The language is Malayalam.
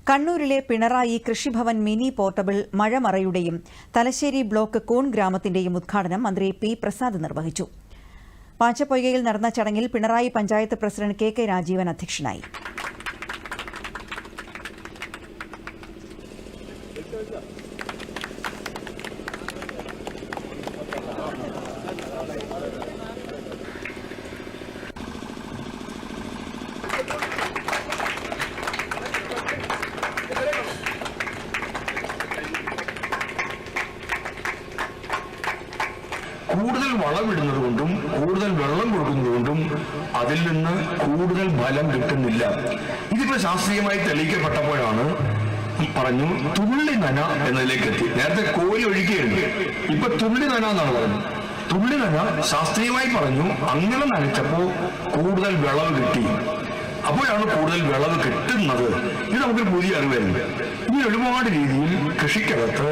കണ്ണൂരിലെ പിണറായി കൃഷിഭവൻ മിനി പോർട്ടബിൾ മഴമറയുടെയും തലശ്ശേരി ബ്ലോക്ക് കൂൺ ഗ്രാമത്തിന്റെയും ഉദ്ഘാടനം മന്ത്രി പി പ്രസാദ് നിർവഹിച്ചു. പാച്ചപ്പൊയ്കയിൽ നടന്ന ചടങ്ങിൽ പിണറായി പഞ്ചായത്ത് പ്രസിഡന്റ് കെ രാജീവൻ അധ്യക്ഷനായി. കൂടുതൽ വളമിടുന്നതുകൊണ്ടും കൂടുതൽ വെള്ളം കൊടുക്കുന്നതുകൊണ്ടും അതിൽ നിന്ന് കൂടുതൽ ഫലം കിട്ടുന്നില്ല. ഇതിപ്പോ ശാസ്ത്രീയമായി തെളിയിക്കപ്പെട്ടപ്പോഴാണ് പറഞ്ഞു തുള്ളി നന എന്നതിലേക്ക് എത്തി. നേരത്തെ കോരി ഒഴിക്കുകയുണ്ട്, ഇപ്പൊ തുള്ളി നന എന്നാണ് പറയുന്നത്. തുള്ളി നന ശാസ്ത്രീയമായി പറഞ്ഞു അങ്ങനെ നനച്ചപ്പോ കൂടുതൽ വിളവ് കിട്ടി. അപ്പോഴാണ് കൂടുതൽ വിളവ് കിട്ടുന്നത്. ഇത് നമുക്ക് പുതിയ അറിവായിരുന്നു. ഇനി ഒരുപാട് രീതിയിൽ കൃഷിക്കകത്ത്